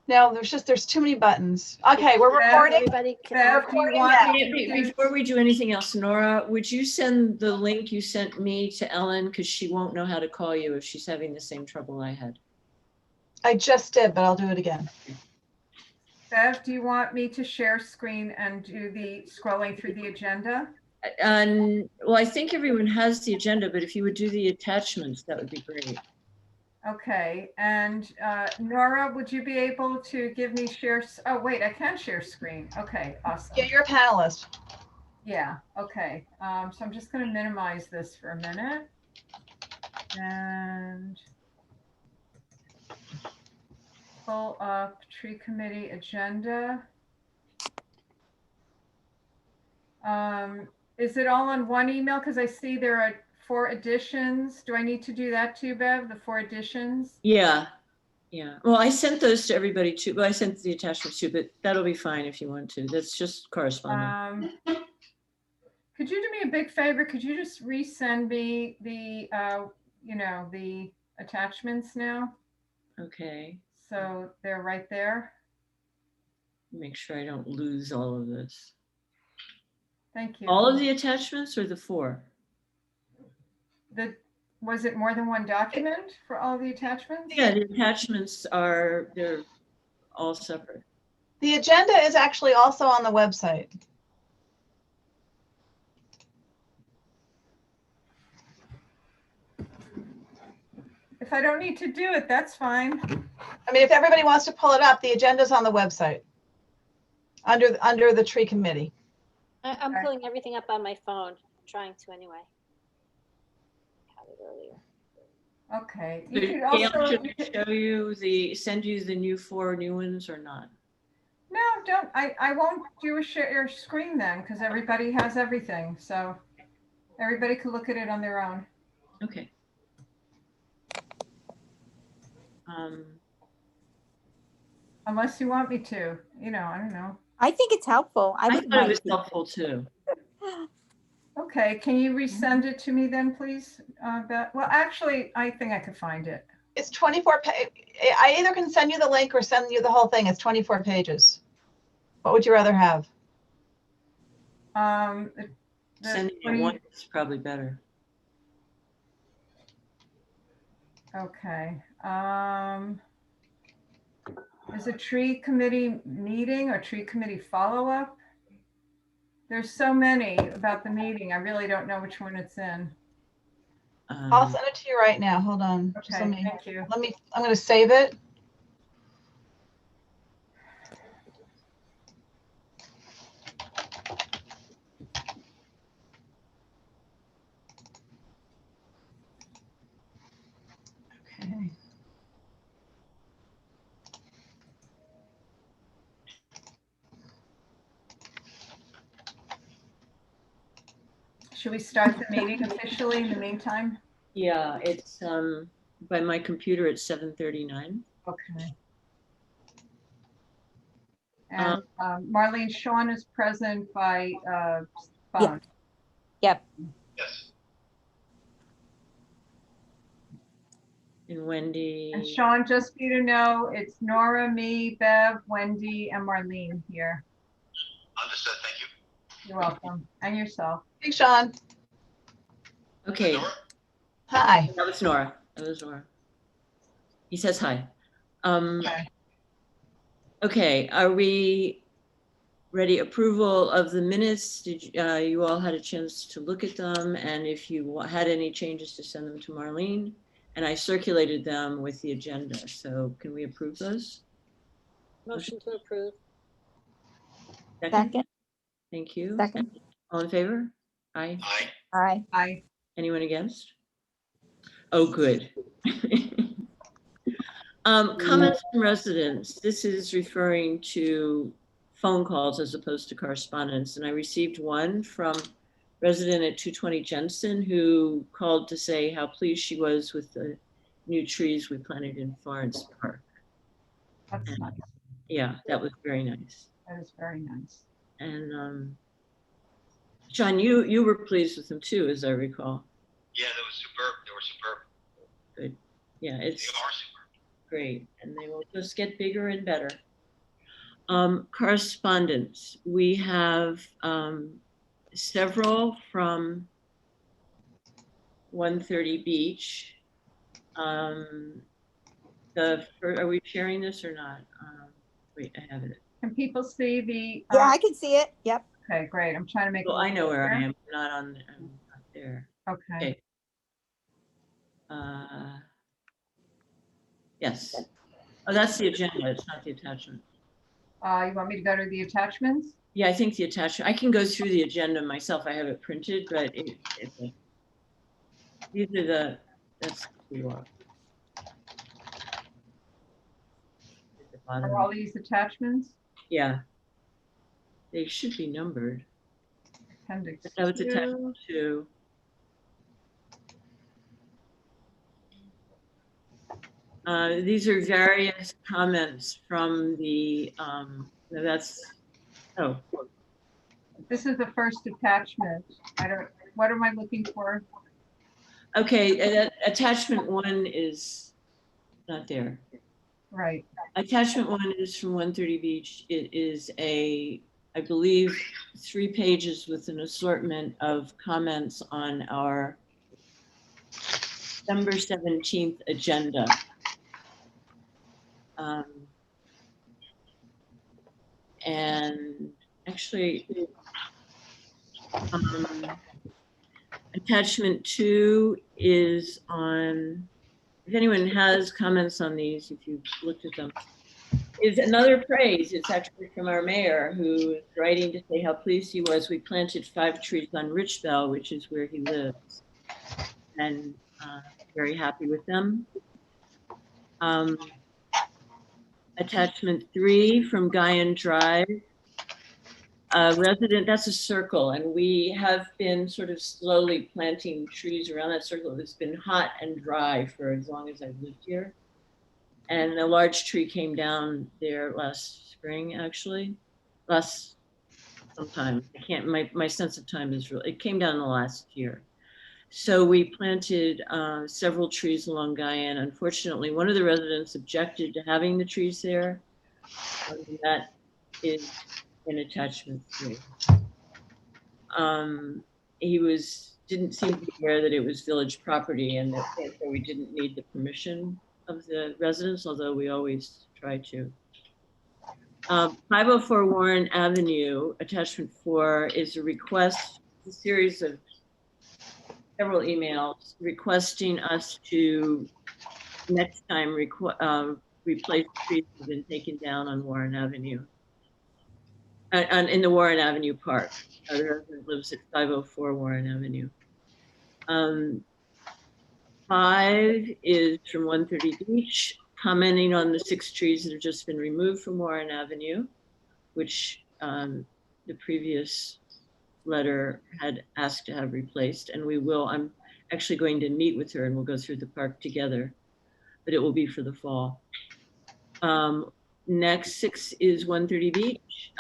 No, there's too many buttons. Okay, we're recording. Everybody Bev, do you recording want now. me to? Before we do anything else, Nora, would you send the link you sent me to Ellen? Because she won't know how to call you if she's having the same trouble I had. I just did, but I'll do it again. Bev, do you want me to share screen and do the scrolling through the agenda? Well, I think everyone has the agenda, but if you would do the attachments, that would be great. Okay, and Nora, would you be able to give me oh wait, I can share screen. Okay, awesome. Yeah, you're a panelist. Yeah, okay. So I'm just going to minimize this for a minute. And pull up tree committee agenda. Is it all on one email? Because I see there are 4 additions. Do I need to do that too, Bev? The 4 additions? Yeah. Yeah. Well, I sent those to everybody too. Well, I sent the attachments too, but that'll be fine if you want to. That's just correspondence. Could you do me a big favor? Could you just resend me the, the attachments now? Okay. So they're right there. Make sure I don't lose all of this. Thank you. All of the attachments or the 4? Was it more than one document for all the attachments? Yeah, the attachments they're all separate. The agenda is actually also on the website. If I don't need to do it, that's fine. I mean, if everybody wants to pull it up, the agenda's on the website under the tree committee. I'm pulling everything up on my phone. I'm trying to anyway. Had it earlier. Okay. So You could also send you the new 4 new ones or not? No, don't. I won't do a share screen then because everybody has everything. So everybody could look at it on their own. Okay. Unless you want me to, I don't know. I think it's helpful. I thought it was helpful too. Okay, can you resend it to me then, please? Beth? Well, actually, I think I could find it. It's 24 I either can send you the link or send you the whole thing. It's 24 pages. What would you rather have? Sending it once is probably better. Okay. Is a tree committee meeting or tree committee follow-up? There's so many about the meeting. I really don't know which one it's in. I'll send it to you right now. Hold on. Okay, thank you. I'm going to save it. Okay. Should we start the meeting officially in the meantime? Yeah, it's by my computer at 7:39. Okay. And Marlene, Sean is present by phone. Yep. Yes. And Wendy. And Sean, just for you to know, it's Nora, me, Bev, Wendy, and Marlene here. Understood. Thank you. You're welcome. And yourself. Hey, Sean. Okay. Nora? Hi. That was Nora. He says hi. Okay. Okay, are we ready? Approval of the minutes? Did you all had a chance to look at them? And if you had any changes, to send them to Marlene. And I circulated them with the agenda. So can we approve those? Motion to approve. Second. Thank you. Second. All in favor? Aye. Aye. Aye. Aye. Anyone against? Oh, good. Comments from residents. This is referring to phone calls as opposed to correspondence. And I received one from resident at 220 Jensen who called to say how pleased she was with the new trees we planted in Florence Park. That's nice. Yeah, that was very nice. That is very nice. And John, you were pleased with them too, as I recall. Yeah, that was superb. They were superb. Good. Yeah, They are superb. great, and they will just get bigger and better. Correspondence, we have several from 130 Beach. Are we sharing this or not? Wait, I have it. Can people see the? Yeah, I can see it. Yep. Okay, great. I'm trying to make. Well, I know where I am. am. I'm not there. Okay. Okay. Yes. Oh, that's the agenda. It's not the attachment. You want me to go to the attachments? Yeah, I think the attachment. I can go through the agenda myself. I have it printed, but these are the. That's the one. At the bottom. Are all these attachments? Yeah. They should be numbered. Appendix No, it's 2. attachment 2. These are various comments from the, This is the first attachment. What am I looking for? okay, attachment 1 is not there. Right. Attachment 1 is from 130 Beach. It is I believe, 3 pages with an assortment of comments on our December 17th agenda. And actually, attachment 2 is on, if anyone has comments on these, if you've looked at them, is another praise. It's actually from our mayor, who is writing to say how pleased he was. We planted 5 trees on Richbell, which is where he lives, and very happy with them. Attachment 3 from Guyan Drive. Resident, that's a circle, and we have been sort of slowly planting trees around that circle. It's been hot and dry for as long as I've lived here. And a large tree came down there last spring, actually. Sometime. I can't, my sense of time is it came down in the last year. So we planted several trees along Guyan. Unfortunately, one of the residents objected to having the trees there. That is in attachment 3. He didn't seem to be aware that it was village property and that therefore we didn't need the permission of the residents, although we always try to. 504 Warren Avenue, attachment 4, is a request, a series of several emails requesting us to next time replace trees that have been taken down on Warren Avenue. In the Warren Avenue Park. The resident lives at 504 Warren Avenue. 5 is from 130 Beach, commenting on the 6 trees that have just been removed from Warren Avenue, which the previous letter had asked to have replaced, and we will. I'm actually going to meet with her and we'll go through the park together, but it will be for the fall. Next, 6 is 130 Beach,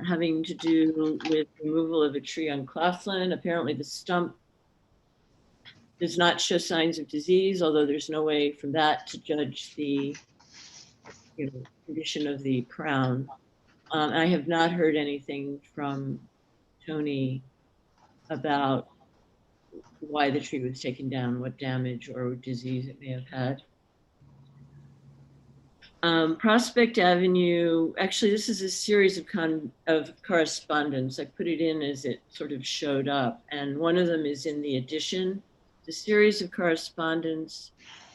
having to do with removal of a tree on Claflin. Apparently the stump does not show signs of disease, although there's no way from that to judge the condition of the crown. I have not heard anything from Tony about why the tree was taken down, what damage or disease it may have had. Prospect Avenue, actually this is a series of correspondence. I put it in as it sort of showed up, and one of them is in the addition. The series of correspondence.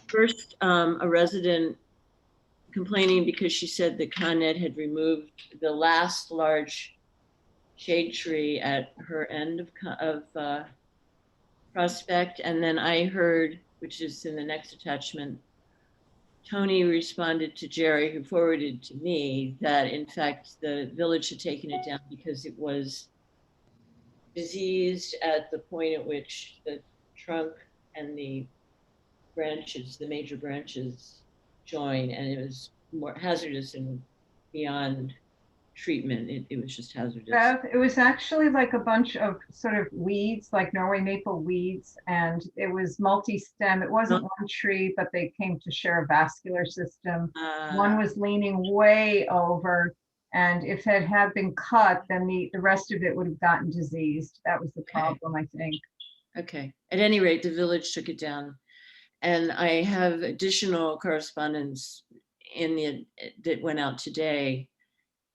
First, a resident complaining because she said that Con Ed had removed the last large shade tree at her end of Prospect, and then I heard, which is in the next attachment, Tony responded to Jerry, who forwarded to me, that in fact the village had taken it down because it was diseased at the point at which the trunk and the branches, the major branches, join, and it was more hazardous and beyond treatment. It was just hazardous. Beth, it was actually like a bunch of sort of weeds, like Norway maple weeds, and it was multi-stem. It wasn't one tree, but they came to share a vascular system. One was leaning way over, and if it had been cut, then the rest of it would have gotten diseased. That was the problem, I think. Okay. At any rate, the village took it down. And I have additional correspondence that went out today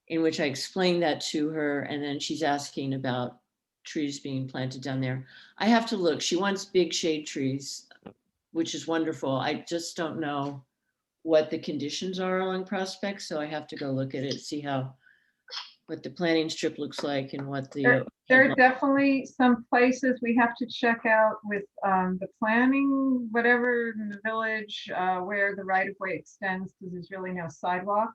in which I explained that to her, and then she's asking about trees being planted down there. I have to look. She wants big shade trees, which is wonderful. I just don't know what the conditions are along Prospect, so I have to go look at it, see what the planting strip looks like and what the. There are definitely some places we have to check out with the planning, whatever in the village, where the right of way extends, because there's really no sidewalk.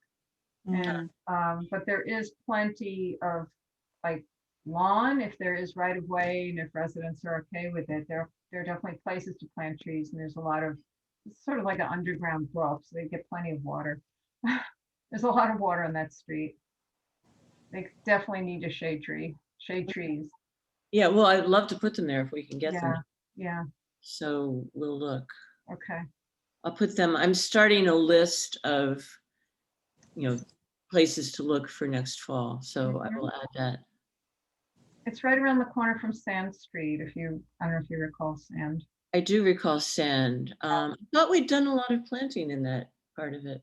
And but there is plenty of like lawn if there is right of way and if residents are okay with it. There are definitely places to plant trees, and there's a lot of, it's sort of like an underground brook, so they get plenty of water. There's a lot of water on that street. They definitely need a shade trees. Yeah, well, I'd love to put them there if we can get them. Yeah, So we'll look. okay. I'll put them, I'm starting a list of, places to look for next fall. So I will add that. It's right around the corner from Sand Street, I don't know if you recall Sand. I do recall Sand. I thought we'd done a lot of planting in that part of it.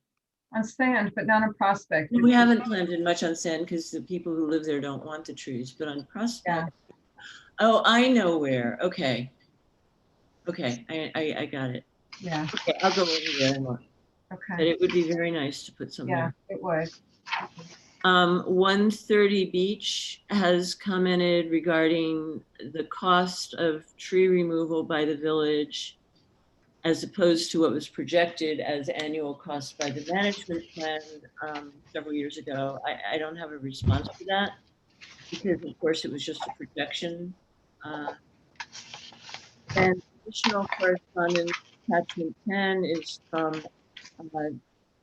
On Sand, but not on Prospect. We haven't planted much on Sand because the people who live there don't want the trees, but on Prospect. Oh, I know where. Okay. I got it. Yeah, Okay, I'll go over there and look. But okay. it would be very nice to put some Yeah, there. it would. 130 Beach has commented regarding the cost of tree removal by the village as opposed to what was projected as annual cost by the management plan several years ago. I don't have a response to that because of course it was just a projection. And additional correspondence, attachment 10 is from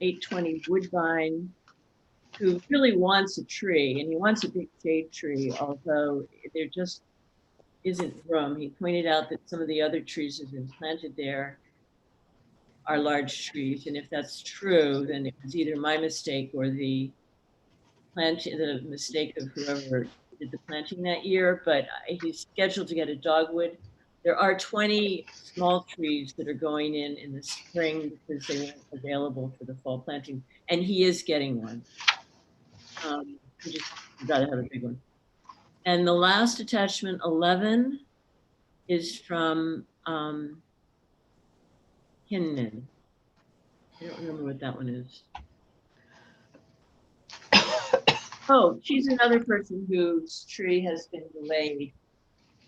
820 Woodbine, who really wants a tree, and he wants a big shade tree, although there just isn't room. He pointed out that some of the other trees that have been planted there are large trees, and if that's true, then it was either my mistake or the mistake of whoever did the planting that year, but he's scheduled to get a dogwood. There are 20 small trees that are going in the spring because they weren't available for the fall planting, and he is getting one. We just gotta have a big one. And the last attachment, 11, is from Hinman. I don't remember what that one is. Oh, she's another person whose tree has been delayed.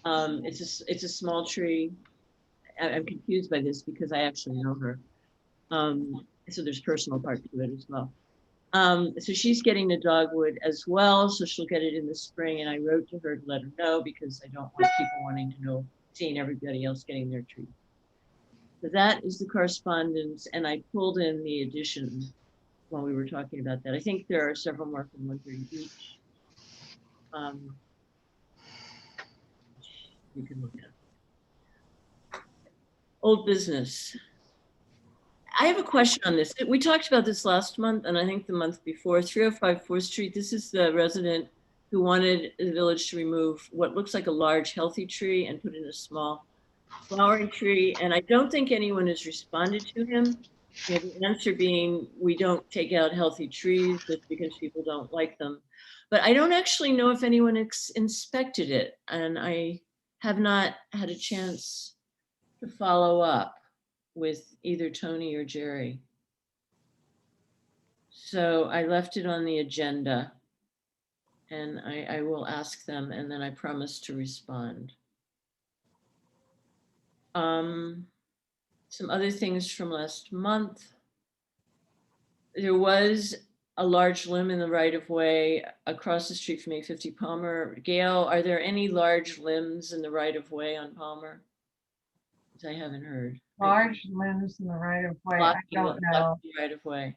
It's a small tree. I'm confused by this because I actually know her. So there's personal part to it as well. So she's getting the dogwood as well, so she'll get it in the spring. And I wrote to her to let her know because I don't want people wanting to know, seeing everybody else getting their tree. So that is the correspondence, and I pulled in the addition while we were talking about that. I think there are several more from 130 Beach. You can look at old business. I have a question on this. We talked about this last month, and I think the month before. 305 4th Street. This is the resident who wanted the village to remove what looks like a large healthy tree and put in a small flowering tree. And I don't think anyone has responded to him. The answer being, we don't take out healthy trees just because people don't like them. But I don't actually know if anyone inspected it, and I have not had a chance to follow up with either Tony or Jerry. So I left it on the agenda, and I will ask them, and then I promise to respond. Some other things from last month. There was a large limb in the right-of-way across the street from 850 Palmer. Gail, are there any large limbs in the right-of-way on Palmer? I haven't heard. Large limbs in the right of way, I don't know. Right of way.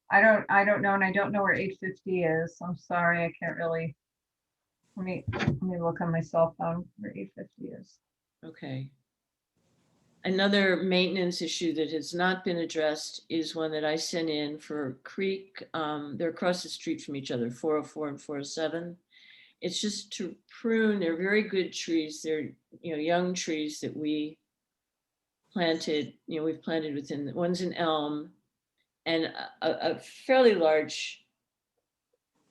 I don't know, and I don't know where 850 is. I'm sorry, I can't really. Let me look on my cell phone where 850 is. Okay. Another maintenance issue that has not been addressed is one that I sent in for Creek. They're across the street from each other, 404 and 407. It's just to prune. They're very good trees. They're, young trees that we planted, we've planted within, one's an elm and a fairly large,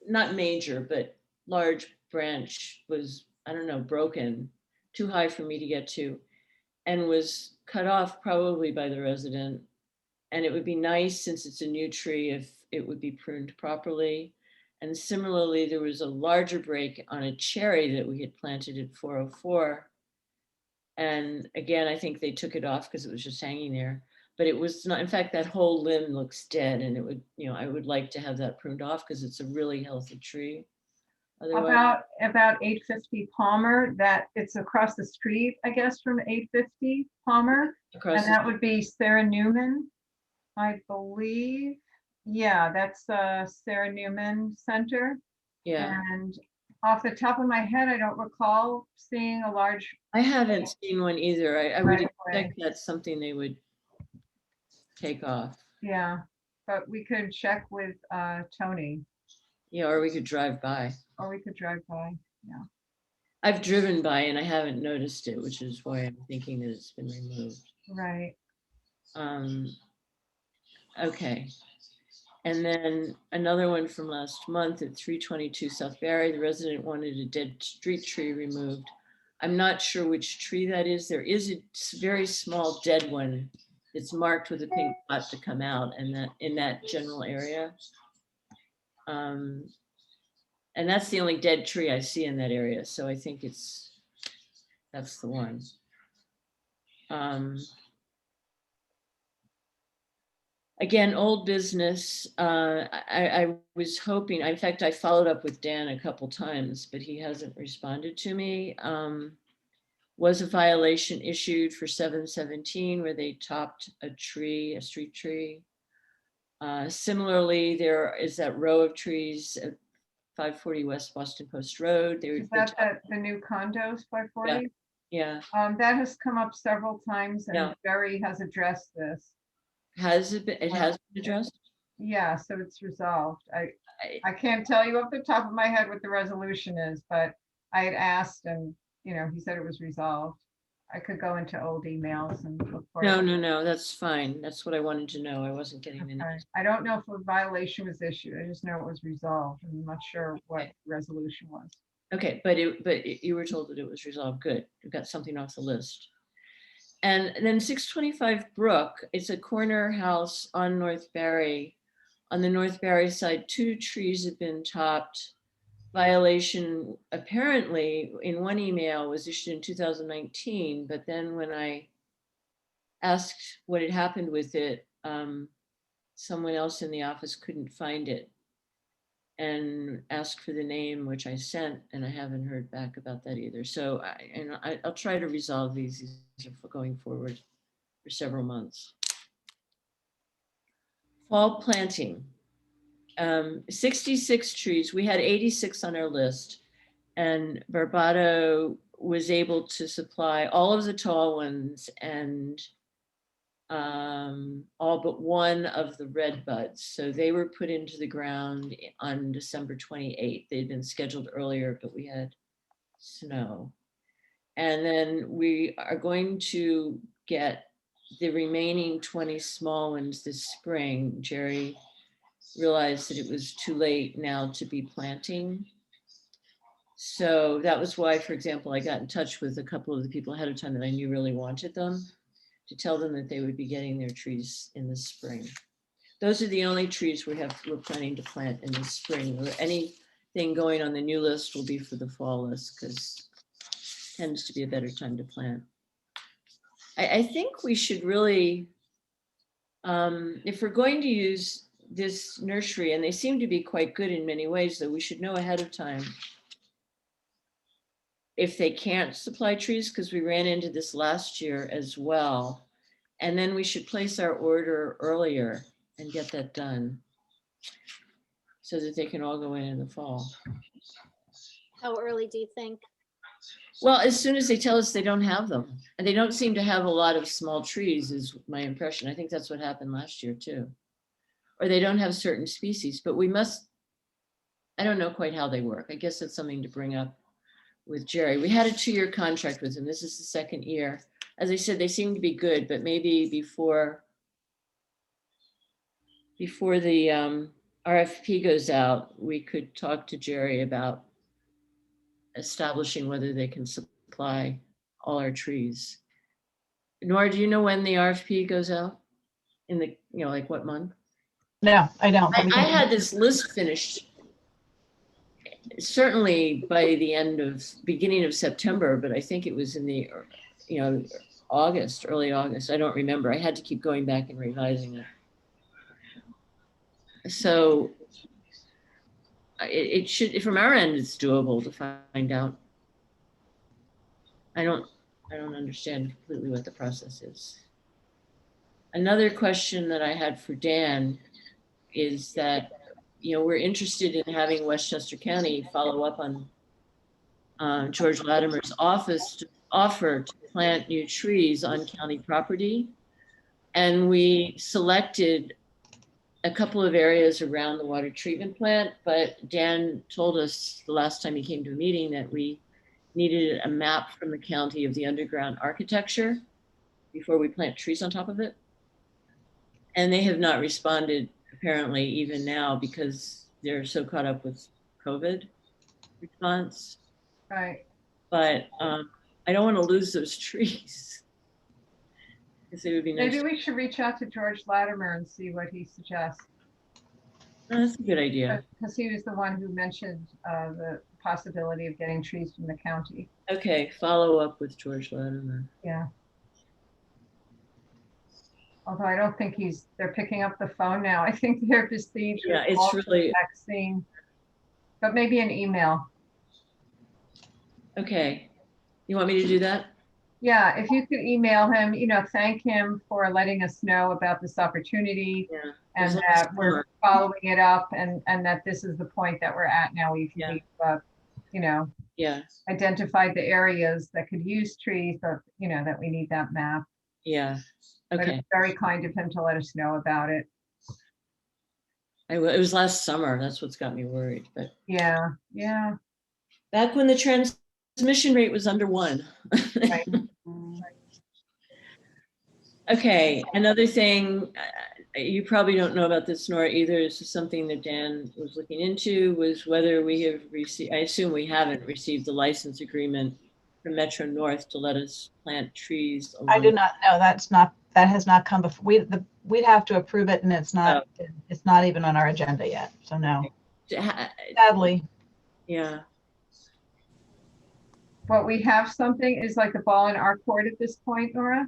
not major, but large branch was, I don't know, broken, too high for me to get to, and was cut off probably by the resident. And it would be nice, since it's a new tree, if it would be pruned properly. And similarly, there was a larger break on a cherry that we had planted at 404. And again, I think they took it off because it was just hanging there. But it was not, in fact, that whole limb looks dead, and it would, I would like to have that pruned off because it's a really healthy tree. Otherwise, About 850 Palmer, that it's across the street, I guess, from 850 Palmer. across And that would be Sarah Newman, I believe. Yeah, that's Sarah Newman Center. yeah, And off the top of my head, I don't recall seeing a large I haven't seen one either. I would right of way. expect that's something they would take off. Yeah, but we could check with Tony, Yeah, or we could drive by. or we could drive by. I've driven by and I haven't noticed it, which is why I'm thinking that it's been removed. Right. Okay. And then another one from last month at 322 South Barry, the resident wanted a dead street tree removed. I'm not sure which tree that is. There is a very small dead one. It's marked with a pink dot to come out, and that in that general area. And that's the only dead tree I see in that area. So I think that's the one. Again, old business. I was hoping, in fact, I followed up with Dan a couple times, but he hasn't responded to me. Was a violation issued for 717 where they topped a tree, a street tree. Similarly, there is that row of trees at 540 West Boston Post Road. Is that the new condos, 540? Yeah. That has come up several times, Yeah. and Barry has addressed this. Has it been, it has been addressed? Yeah, so it's resolved. I- I can't tell you off the top of my head what the resolution is, but I had asked and, he said it was resolved. I could go into old emails and look for it. No, that's fine. That's what I wanted to know. I wasn't getting any. Okay. I don't know if a violation was issued. I just know it was resolved. I'm not sure what the resolution was. Okay, but you were told that it was resolved. Good. You've got something off the list. And then 625 Brook, it's a corner house on North Barry. On the North Barry side, 2 trees have been topped. Violation apparently in one email was issued in 2019, but then when I asked what had happened with it, someone else in the office couldn't find it and asked for the name, which I sent, and I haven't heard back about that either. So I'll try to resolve these for going forward for several months. Fall planting. 66 trees. We had 86 on our list, and Barbado was able to supply all of the tall ones and all but one of the red buds. So they were put into the ground on December 28th. They'd been scheduled earlier, but we had snow. And then we are going to get the remaining 20 small ones this spring. Jerry realized that it was too late now to be planting. So that was why, for example, I got in touch with a couple of the people ahead of time that I knew really wanted them, to tell them that they would be getting their trees in the spring. Those are the only trees we're planning to plant in the spring. Anything going on the new list will be for the fall list, because it tends to be a better time to plant. I think we should really, if we're going to use this nursery, and they seem to be quite good in many ways, though we should know ahead of time if they can't supply trees, because we ran into this last year as well. And then we should place our order earlier and get that done. so that they can all go in the fall. How early do you think? Well, as soon as they tell us they don't have them, and they don't seem to have a lot of small trees is my impression. I think that's what happened last year too. Or they don't have certain species, but we must, I don't know quite how they work. I guess that's something to bring up with Jerry. We had a 2-year contract with him. This is the 2nd year. As I said, they seem to be good, but maybe before the RFP goes out, we could talk to Jerry about establishing whether they can supply all our trees. Nora, do you know when the RFP goes out? In the, like what month? No, I don't. but we I can- had this list finished certainly by the beginning of September, but I think it was in the, August, early August. I don't remember. I had to keep going back and revising it. So it should, from our end, it's doable to find out. I don't understand completely what the process is. Another question that I had for Dan is that, we're interested in having Westchester County follow up on George Latimer's offer to plant new trees on county property. And we selected a couple of areas around the water treatment plant, but Dan told us the last time he came to a meeting that we needed a map from the county of the underground architecture before we plant trees on top of it. And they have not responded, apparently, even now, because they're so caught up with COVID response. Right. But I don't want to lose those trees. Because it would be nice. Maybe we should reach out to George Latimer and see what he suggests. Oh, that's a good idea. Because he was the one who mentioned the possibility of getting trees from the county. Okay, follow up with George Latimer. Yeah. Although I don't think they're picking up the phone now. I think they're besieged with Yeah, it's all the really- vaccine. But maybe an email. Okay. You want me to do that? Yeah, if you could email him, thank him for letting us know about this opportunity Yeah. and There's that lots we're more. following it up and that this is the point that we're at now. We've, Yeah. identified the areas that could use trees, but, that we need that map. Yeah. But Okay. it's very kind of him to let us know about it. It was last summer. That's what's got me worried. But Yeah, yeah. back when the transmission rate was under 1. Right. Okay. Another thing, you probably don't know about this, Nora, either. This is something that Dan was looking into, was whether we have received, I assume we haven't received the license agreement from Metro North to let us plant trees. I do not know. That has not come before. We'd have to approve it and it's not even on our agenda yet. So no, sadly. Yeah. What we have something is like the ball in our court at this point, Nora.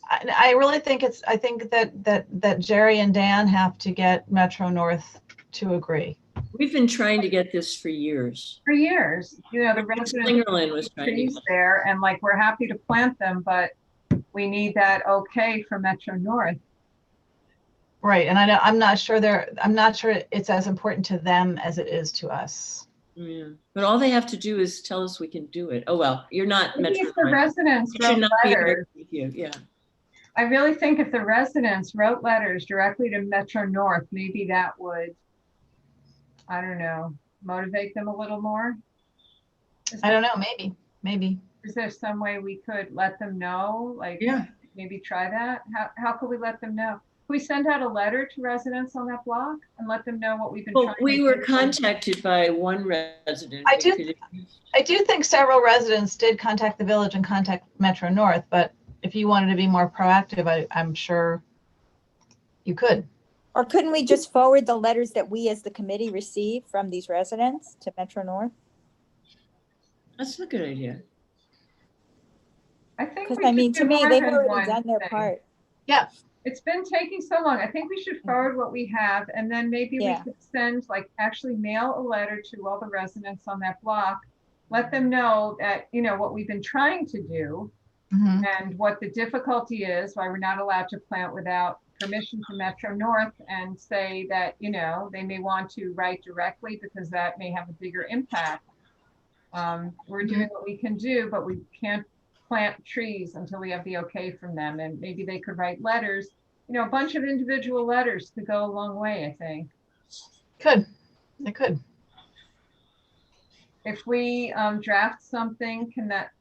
I really think I think that Jerry and Dan have to get Metro North to agree. We've been trying to get this for years. For years, the residents Slingerland was trying to trees get there and like, we're happy to plant them, but we need that okay from Metro North. Right, and I'm not sure it's as important to them as it is to us. Yeah. But all they have to do is tell us we can do it. Oh, well, you're not Maybe Metro if the North. residents It should wrote not be letters, hard with you. Yeah. I really think if the residents wrote letters directly to Metro North, maybe that would, I don't know, motivate them a little more. I don't know, maybe. Is there some way we could let them know? Like, Yeah. maybe try that? How could we let them know? Could we send out a letter to residents on that block and let them know what we've been Well, trying to we were do? contacted by one resident. I do think several residents did contact the village and contact Metro North, but if you wanted to be more proactive, I'm sure you could. Or couldn't we just forward the letters that we as the committee receive from these residents to Metro North? That's a good idea. I think Because we I should mean, do to me, more they've than already one done their thing. part. It's been taking so long. I think we should forward what we have and then maybe we Yeah. could send, like, actually mail a letter to all the residents on that block. Let them know that, what we've been trying to do Mhm. and what the difficulty is, why we're not allowed to plant without permission to Metro North and say that, you know, they may want to write directly because that may have a bigger impact. We're doing what we can do, but we can't plant trees until we have the okay from them. And maybe they could write letters, you know, a bunch of individual letters could go a long way, I think. Could, it could. If we draft something, can that,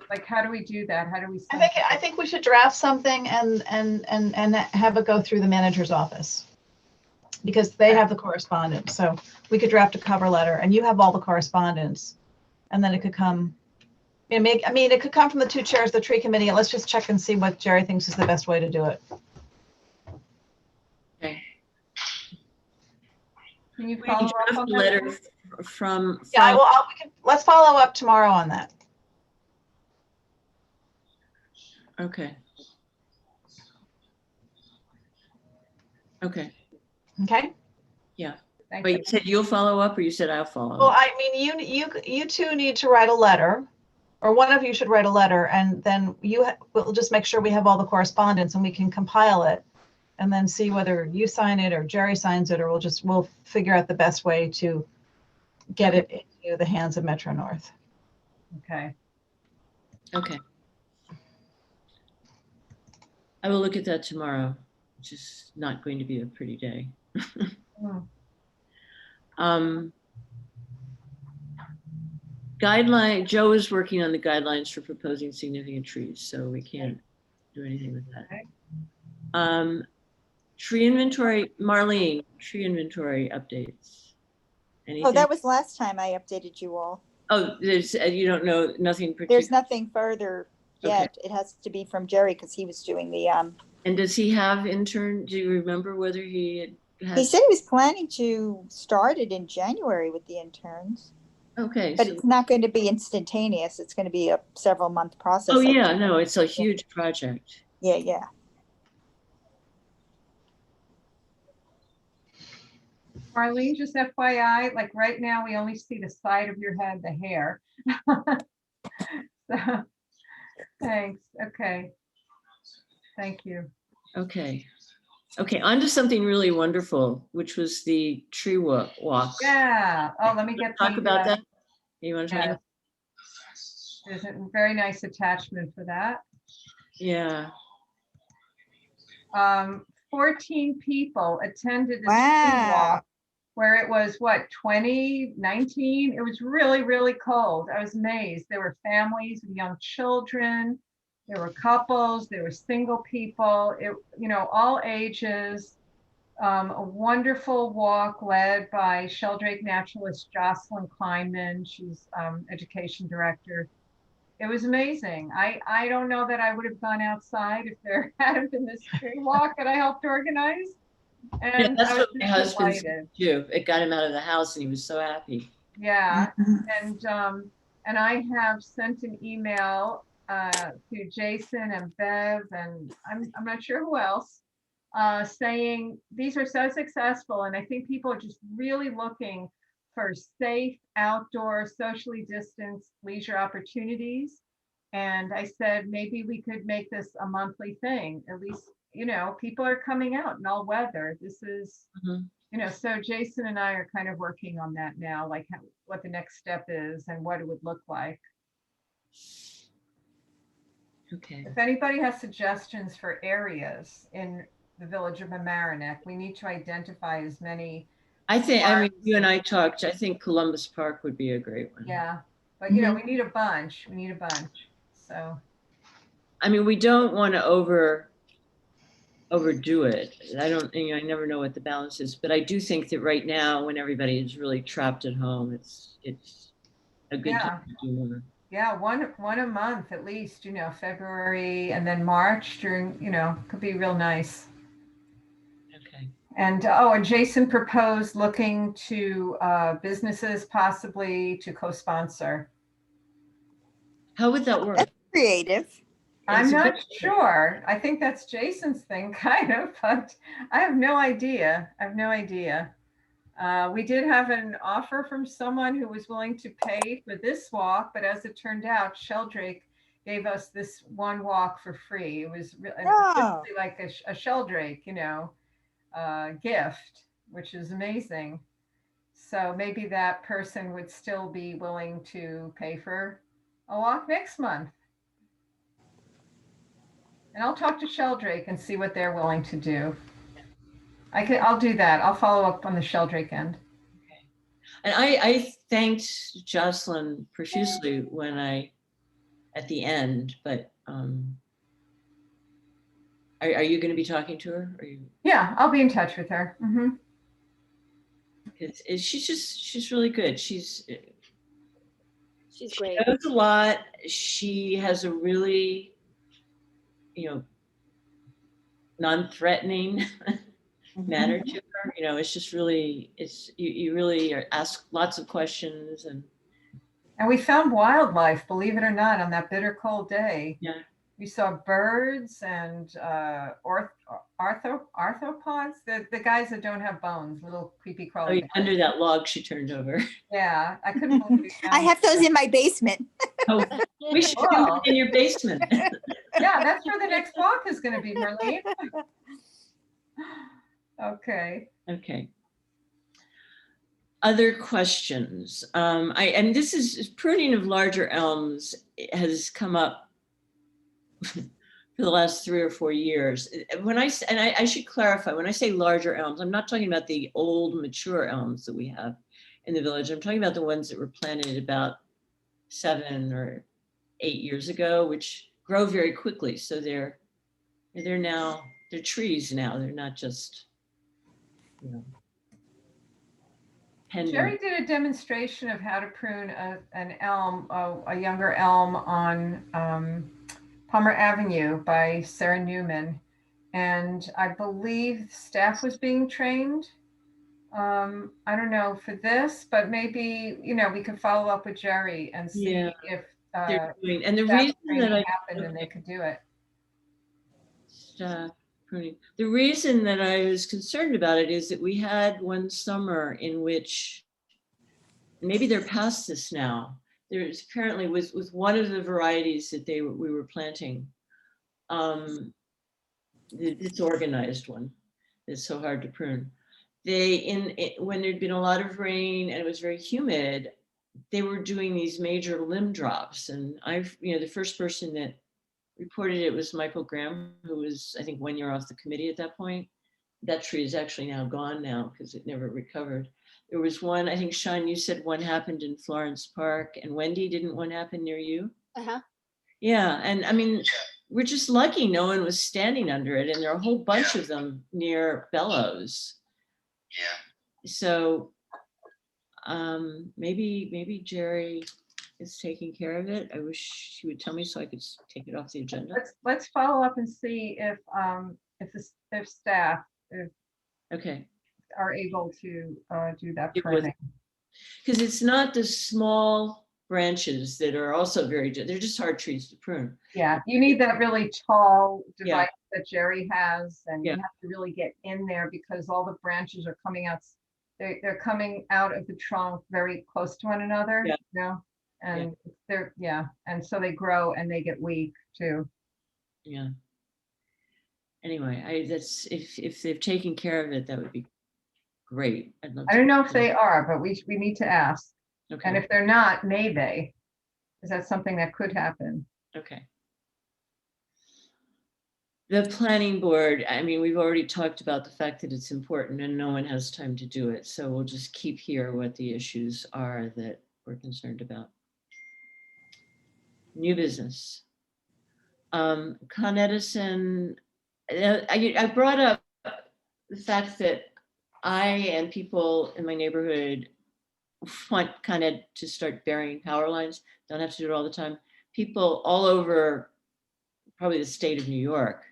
like, how do we do that? How do we? I think we should draft something and have it go through the manager's office. Because they have the correspondence. So we could draft a cover letter and you have all the correspondence. And then it could come, it could come from the two chairs of the tree committee. Let's just check and see what Jerry thinks is the best way to do it. Okay. Can you We follow up draft on a that? letter from. Yeah, let's follow up tomorrow on that. Okay. Okay. Okay? Thank But you. you said you'll follow up, or you said I'll follow Well, up? I mean, you two need to write a letter, or one of you should write a letter, and then we'll just make sure we have all the correspondence and we can compile it, and then see whether you sign it or Jerry signs it, or we'll figure out the best way to get it into the hands of Metro North. Okay. Okay. I will look at that tomorrow, which is not going to be a pretty day. Hmm. Guideline, Joe is working on the guidelines for proposing significant trees, so we can't do anything with that. Okay. Tree inventory, Marlene, tree inventory updates. Oh, Anything? that was last time I updated you all. Oh, there's, you don't know, nothing particular? There's nothing further yet. It has to be from Jerry because he was doing the, And does he have intern, do you remember whether he he has? said he was planning to start it in January with the interns, Okay. but so- it's not going to be instantaneous. It's going to be a several month process. Oh, yeah, no, it's a huge project. Yeah, yeah. Marlene, just FYI, like right now, we only see the side of your head, the hair. So, thanks. Okay. Thank you. Okay. Okay, on to something really wonderful, which was the tree walk. Yeah. Oh, let me get Talk the, about that? You want to talk yeah. about? There's a very nice attachment for that. Yeah, 14 people attended the tree Wow. walk where it was what, 2019? It was really, really cold. I was amazed. There were families with young children. There were couples, there were single people, all ages. A wonderful walk led by Sheldrake naturalist Jocelyn Kleinman. She's education director. It was amazing. I don't know that I would have gone outside if there hadn't been this tree walk that I helped organize. yeah, And that's I was what my just husband delighted. said too. It got him out of the house and he was so happy. Yeah, Mhm. and I have sent an email to Jason and Bev, and I'm not sure who else, saying these are so successful, and I think people are just really looking for safe, outdoor, socially distanced leisure opportunities. And I said, maybe we could make this a monthly thing. At least, people are coming out in all weather. This is, Mhm. So Jason and I are kind of working on that now, like what the next step is and what it would look like. Okay. If anybody has suggestions for areas in the village of Mamaroneck, we need to identify as many. I mean, you and I talked, I think Columbus Park would be a great one. Yeah, but Mm-hmm. we need a bunch. We need a bunch. So, I mean, we don't want to overdo it. I never know what the balance is, but I do think that right now, when everybody is really trapped at home, it's a good time to do more. yeah, one a month at least, February and then March during, could be real nice. Okay. And, and Jason proposed looking to businesses possibly to co-sponsor. How would that work? Creative. I'm It's a not good- sure. I think that's Jason's thing, kind of, but I have no idea. We did have an offer from someone who was willing to pay for this walk, but as it turned out, Sheldrake gave us this one walk for free. It was Oh. literally like a Sheldrake, gift, which is amazing. So maybe that person would still be willing to pay for a walk next month. And I'll talk to Sheldrake and see what they're willing to do. I'll do that. I'll follow up on the Sheldrake end. And I thanked Jocelyn profusely at the end, but are you going to be talking to her? Are you? Yeah, I'll be in touch with her. Mm-hmm. She's really good. She's She great. knows a lot. She has a really, non-threatening manner to her. It's just really, you really ask lots of questions and we found wildlife, believe it or not, on that bitter cold day. Yeah. We saw birds and arthropods, the guys that don't have bones, little creepy crawly guys. under that log she turned over. Yeah, I couldn't believe it. I have those in my basement. Oh, we should do it in your basement. Yeah, that's where the next walk is going to be, Marlene. Okay. Okay. Other questions? And this is pruning of larger elms has come up for the last 3 or 4 years. I should clarify, when I say larger elms, I'm not talking about the old mature elms that we have in the village. I'm talking about the ones that were planted about 7 or 8 years ago, which grow very quickly. So they're trees now. They're not just, pendant. Jerry did a demonstration of how to prune an elm, a younger elm on Palmer Avenue by Sarah Newman. And I believe staff was being trained. I don't know for this, but maybe, we could follow up with Jerry and see if They're doing, and the staff reason that training happened and they could do it. Staff pruning. The reason that I was concerned about it is that we had one summer in which, maybe they're past this now, there's apparently with one of the varieties that we were planting, this organized one that's so hard to prune. When there'd been a lot of rain and it was very humid, they were doing these major limb drops. And the first person that reported it was Michael Graham, who was, I think, 1 year off the committee at that point. That tree is actually now gone now because it never recovered. There was one, I think, Sean, you said one happened in Florence Park, and Wendy, didn't one happen near you? Uh-huh. Yeah, and I mean, we're just lucky no one was standing under it, and there are a whole bunch of them near Bellows. Yeah. So maybe Jerry is taking care of it. I wish she would tell me so I could take it off the agenda. Let's follow up and see if staff Okay. are able to do that It was- pruning. Because it's not the small branches that are also they're just hard trees to prune. Yeah, you need that really tall Yeah. device that Jerry has, and you Yeah. have to really get in there because all the branches are coming out. They're coming out of the trunk very close to one another, Yeah. and and so they grow and they get weak too. Yeah. Anyway, that's if they've taken care of it, that would be great. I'd love I to. don't know if they are, but we need to ask. Okay. And if they're not, may they? Is that something that could happen? Okay. The planning board, I mean, we've already talked about the fact that it's important and no one has time to do it. So we'll just keep here what the issues are that we're concerned about. New business. Con Edison, I brought up the fact that I and people in my neighborhood want Con Ed to start burying power lines. Don't have to do it all the time. People all over, probably the state of New York,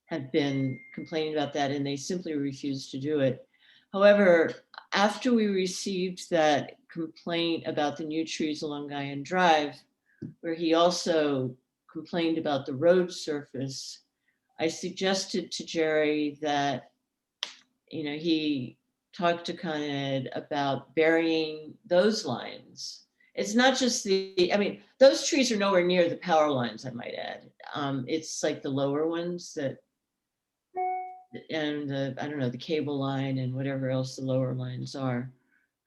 have been complaining about that, and they simply refuse to do it. However, after we received that complaint about the new trees along Guyan Drive, where he also complained about the road surface, I suggested to Jerry that, he talked to Con Ed about burying those lines it's not just I mean, those trees are nowhere near the power lines, I might add. It's like the lower ones and I don't know, the cable line and whatever else the lower lines are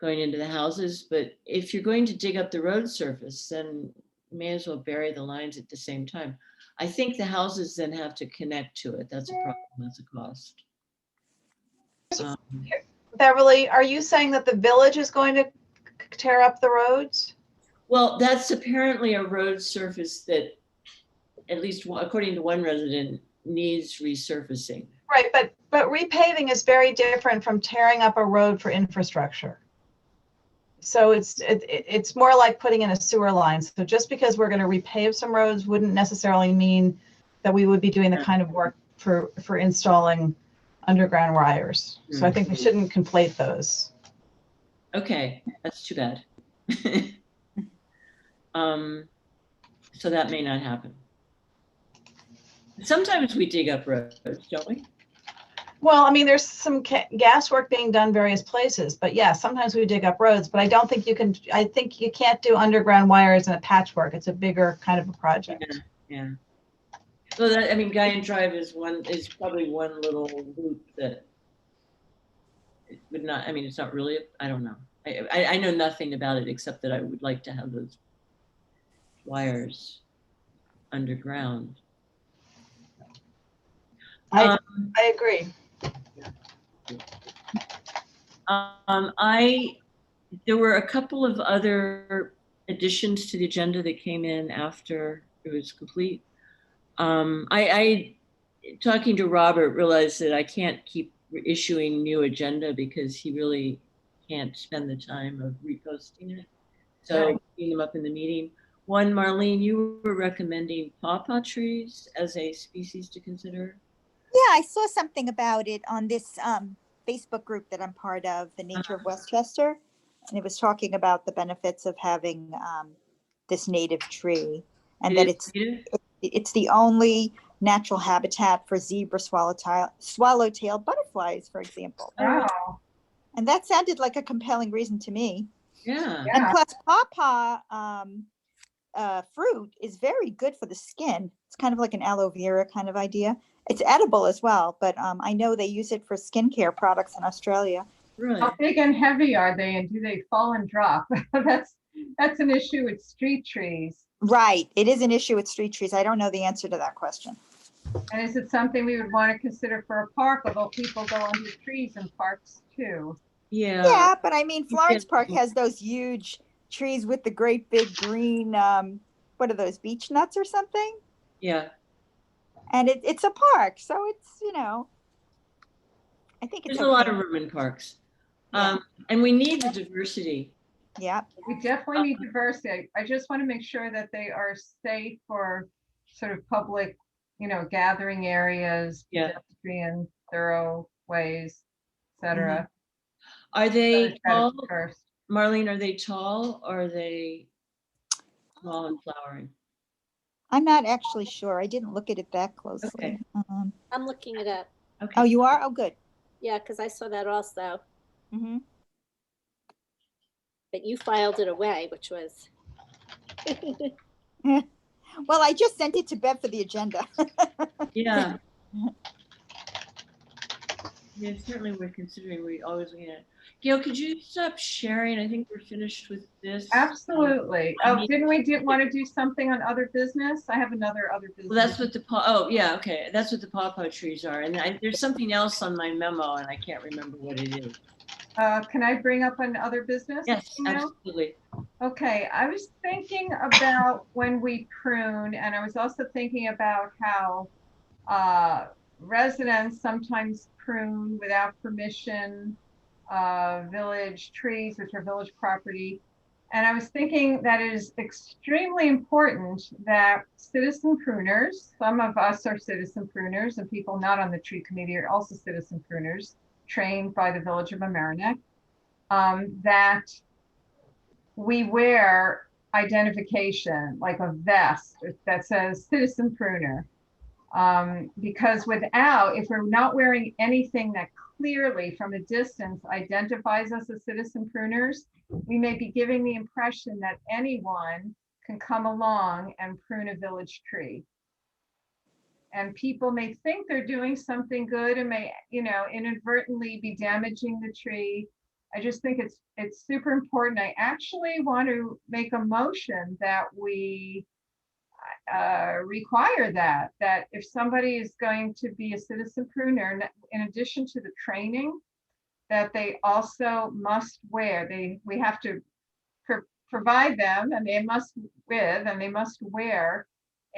going into the houses. But if you're going to dig up the road surface, then you may as well bury the lines at the same time. I think the houses then have to connect to it. That's a problem. That's a cost. Beverly, are you saying that the village is going to tear up the roads? Well, that's apparently a road surface that, at least according to one resident, needs resurfacing. Right, but repaving is very different from tearing up a road for infrastructure. So it's more like putting in a sewer line. So just because we're going to repave some roads wouldn't necessarily mean that we would be doing the kind of work for installing underground wires. So I think we shouldn't conflate those. Okay, that's too bad. So that may not happen. Sometimes we dig up roads, don't we? Well, I mean, there's some gas work being done various places, but yeah, sometimes we dig up roads, but I don't think I think you can't do underground wires in a patchwork. It's a bigger kind of a project. Yeah. So that, I mean, Guyan Drive is probably one little loop that it would not, I mean, it's not really, I don't know. I know nothing about it except that I would like to have those wires underground. I agree. There were a couple of other additions to the agenda that came in after it was complete. I talking to Robert, realized that I can't keep issuing new agenda because he really can't spend the time of reposting it. So putting them up in the meeting. One, Marlene, you were recommending pawpaw trees as a species to consider. Yeah, I saw something about it on this Facebook group that I'm part of, the Nature of Westchester, and it was talking about the benefits of having this native tree, and that it's the only natural habitat for zebra swallowtail butterflies, for example. Wow. And that sounded like a compelling reason to me. Yeah. And plus, pawpaw fruit is very good for the skin. It's kind of like an aloe vera kind of idea. It's edible as well, but I know they use it for skincare products in Australia. Right. How big and heavy are they, and do they fall and drop? That's an issue with street trees. Right. It is an issue with street trees. I don't know the answer to that question. And is it something we would want to consider for a park, although people go under trees in parks too? Yeah. Yeah, but I mean, Florence Park has those huge trees with the great big green, what are those, beech nuts or something? Yeah. And it's a park, so it's, I think it's There's a lot of room in parks. Yeah. And we need the diversity. Yeah. We definitely need diversity. I just want to make sure that they are safe for sort of public, gathering areas, Yeah. pedestrian, thorough ways, etc. Are they tall? First. Marlene, are they tall or are they small and flowering? I'm not actually sure. I didn't look at it that closely. Okay. I'm looking it up. Okay. Oh, you are? Oh, good. Yeah, because I saw that also. Hmm. But you filed it away, which was. Well, I just sent it to Bev for the agenda. Yeah. Yeah, certainly we're considering, we always looking at. Gail, could you stop sharing? I think we're finished with this. Absolutely. Oh, didn't we want to do something on other business? I have another other business. Well, that's what okay. That's what the pawpaw trees are. And there's something else on my memo and I can't remember what it is. Can I bring up an other business? Yes, email? absolutely. Okay, I was thinking about when we prune, and I was also thinking about how residents sometimes prune without permission village trees, which are village property. And I was thinking that it is extremely important that citizen pruners, some of us are citizen pruners, and people not on the tree committee are also citizen pruners, trained by the Village of Mamaroneck, that we wear identification, like a vest that says citizen pruner. Because without, if we're not wearing anything that clearly from a distance identifies us as citizen pruners, we may be giving the impression that anyone can come along and prune a village tree. And people may think they're doing something good and may, inadvertently be damaging the tree. I just think it's super important. I actually want to make a motion that we require that if somebody is going to be a citizen pruner, in addition to the training, that they also must wear, we have to provide them, and they must wear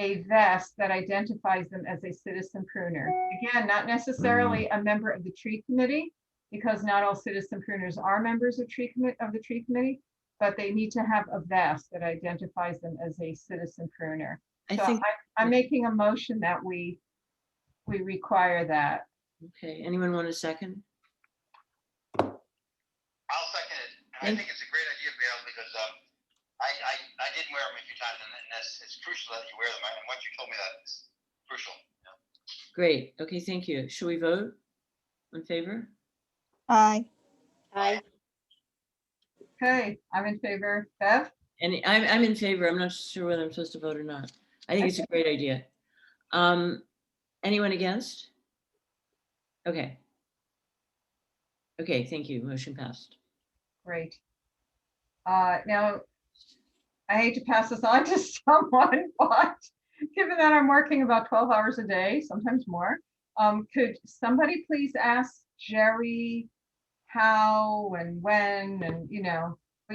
a vest that identifies them as a citizen pruner. Again, not necessarily a member of the tree committee, because not all citizen pruners are members of the tree committee, but they need to have a vest that identifies them as a citizen pruner. I So think, I'm making a motion that we require that. okay, anyone want a second? I'll second it. And I think it's a great idea, Gail, because I did wear them a few times, and it's crucial that you wear them. And once you told me that, it's crucial. Great, okay, thank you. Should we vote in favor? Aye. Aye. Okay, I'm in favor. Bev? And I'm in favor. I'm not sure whether I'm supposed to vote or not. I think it's a great idea. Anyone against? Okay. Okay, thank you. Motion passed. Great. Now, I hate to pass this on to someone, but given that I'm working about 12 hours a day, sometimes more, could somebody please ask Jerry how and when, and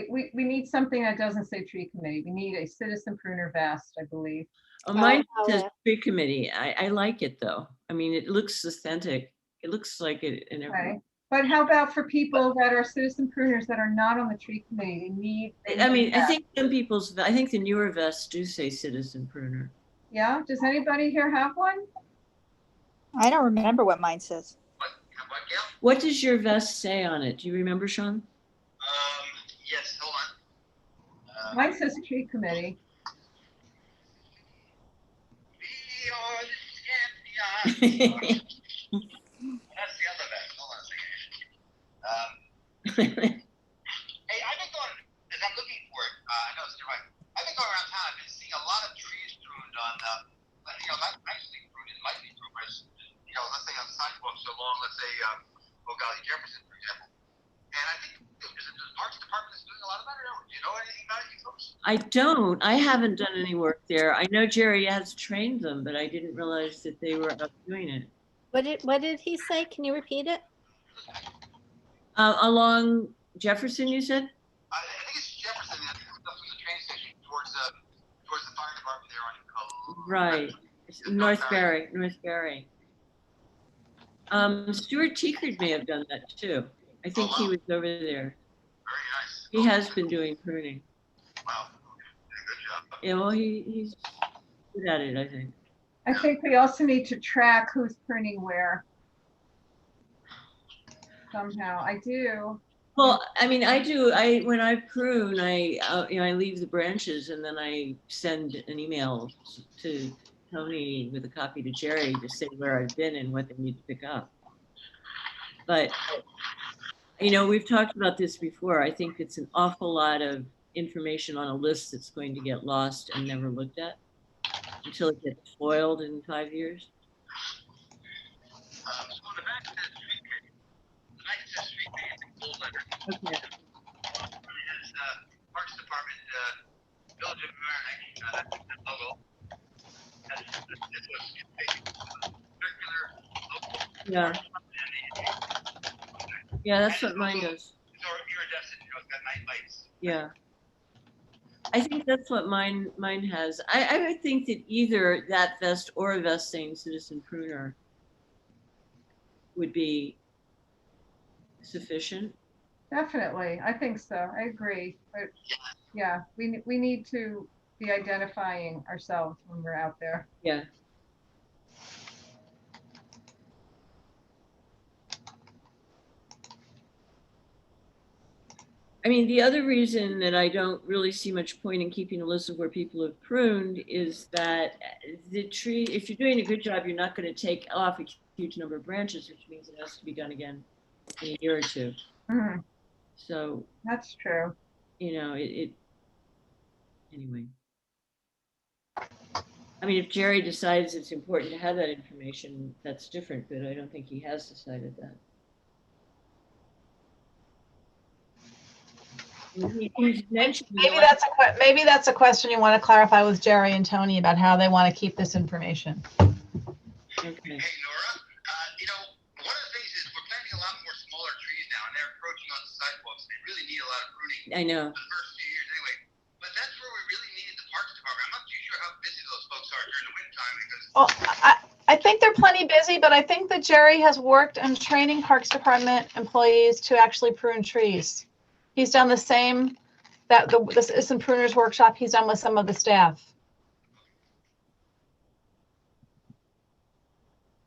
we need something that doesn't say tree committee. We need a citizen pruner vest, I believe. Oh, mine Oh, says yeah. tree committee. I like it though. I mean, it looks authentic. It looks like it in every. Okay. But how about for people that are citizen pruners that are not on the tree committee? They I need mean, I that. think I think the newer vests do say citizen pruner. Yeah, does anybody here have one? I don't remember what mine says. What, Gail? What does your vest say on it? Do you remember, Sean? Yes, hold on. Mine says tree committee. Beyond, beyond. That's the other vest. Hold on a second. Hey, I've been going, as I'm looking for it, I know it's different. I've been going around town, I've been seeing a lot of trees pruned on, not nicely pruned, it might be pruned, but it's, let's say on the sidewalks along, let's say, Eau Gallie Jefferson, for example. And I think, is it the Parks Department that's doing a lot of that, or do you know anything about it, you folks? I don't. I haven't done any work there. I know Jerry has trained them, but I didn't realize that they were up doing it. What did he say? Can you repeat it? Along Jefferson, you said? I think it's Jefferson, I think it's up from the train station towards the fire department there on Right. North Barry. Stuart Tiekert may have done that too. I think he was over there. Very nice. He has been doing pruning. Wow. Good job. Yeah, well, he's good at it, I think. I think we also need to track who's pruning where. Somehow, I do. Well, I mean, I do. When I prune, I leave the branches and then I send an email to Tony with a copy to Jerry to say where I've been and what they need to pick up. But we've talked about this before. I think it's an awful lot of information on a list that's going to get lost and never looked at until it gets spoiled in 5 years. So on the back of the street page, the back of the street page, the gold letter, Okay. it has Parks Department, Village of Mamaroneck, that logo. It's a circular logo. Yeah. Yeah, that's what mine does. It's iridescent, it's got night lights. Yeah. I think that's what mine has. I would think that either that vest or a vest saying citizen pruner would be sufficient. Definitely, I think so. I agree. But yeah, we need to be identifying ourselves when we're out there. Yeah. I mean, the other reason that I don't really see much point in keeping a list of where people have pruned is that the tree, if you're doing a good job, you're not going to take off a huge number of branches, which means it has to be done again in a year or two. Mhm, So, that's true. you know, anyway. I mean, if Jerry decides it's important to have that information, that's different, but I don't think he has decided that. He's mentioned Maybe that's a question you want to clarify with Jerry and Tony about how they want to keep this information. Okay. Hey, Nora, you know, one of the things is we're planting a lot more smaller trees now, and they're encroaching on the sidewalks. They really need a lot of pruning I know. for the first few years anyway. But that's where we really needed the Parks Department. I'm not too sure how busy those folks are during the winter time because. Well, I think they're plenty busy, but I think that Jerry has worked on training Parks Department employees to actually prune trees. He's done the same, this Isn't Pruners workshop he's done with some of the staff.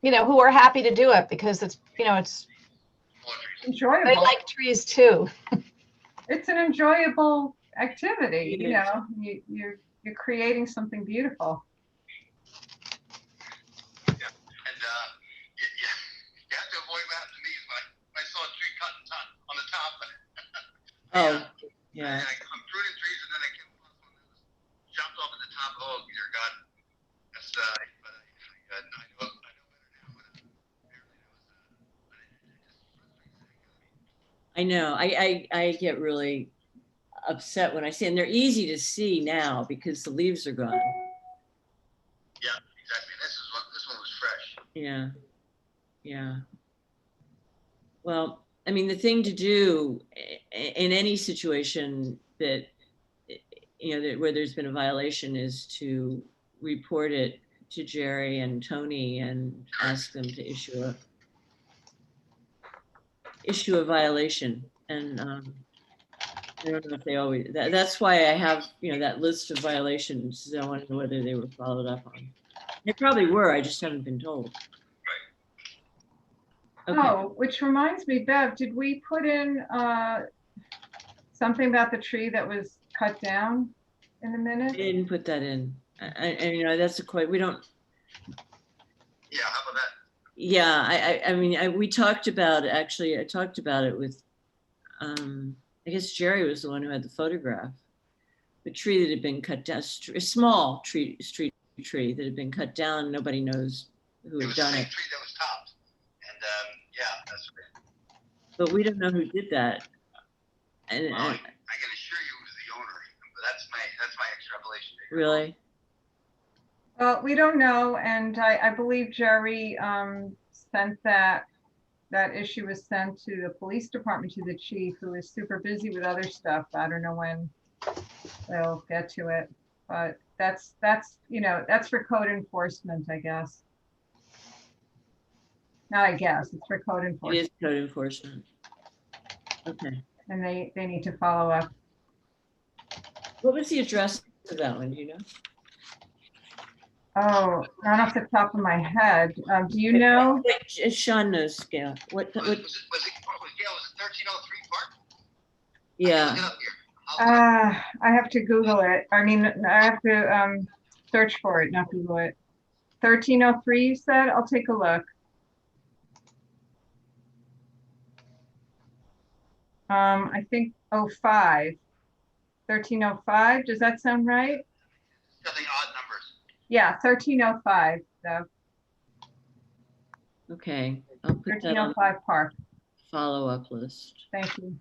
You know, who are happy to do it because it's, you know, it's, Smaller trees. they Enjoyable. like trees too. It's an enjoyable activity, It you is. know, you're creating something beautiful. And you have to avoid what happened to me is when I saw a tree cut on the top. Oh, yeah. I'm pruning trees and then I came across one that was jumped off at the top. Oh, dear God. That's, but I know better now. But apparently that was, I know. I get really upset when I see, and they're easy to see now because the leaves are gone. yeah, exactly. And this one was fresh. Yeah. Yeah. Well, I mean, the thing to do in any situation that, you know, where there's been a violation is to report it to Jerry and Tony and ask them to issue a violation. And I don't know if they always, that's why I have, you know, that list of violations. I want to know whether they were followed up on. They probably were, I just haven't been told. Okay. Oh, which reminds me, Bev, did we put in something about the tree that was cut down in the I minute? didn't put that in. And you know, that's we don't, Yeah, how about that? yeah, I mean, we talked about, actually, I talked about it with, I guess Jerry was the one who had the photograph. The tree that had been cut down, a small street tree that had been cut down. Nobody knows who It had was the done same it, tree that was topped. And yeah, that's right. but we don't know who did that. And Well, I can assure you it was the owner, but that's my extrapolation. really, Well, we don't know, and I believe Jerry sent that issue was sent to the police department, to the chief, who is super busy with other stuff. I don't know when they'll get to it, but that's, you know, that's for code enforcement, I guess. Not I guess, it's for code it enforcement, is code enforcement. Okay. and they need to follow up. What was the address of that one? Do you know? Oh, not off the top of my head. Do you know? Wait, Sean knows, Gail. What, Was it 1303 Park? yeah. Look it up here. I have to Google it. I mean, I have to search for it, not Google it. 1303, you said? I'll take a look. I think 05. 1305, does that sound right? Nothing odd numbers. Yeah, 1305, so Okay, I'll put that on 1305 Park. the follow-up list. Thank you.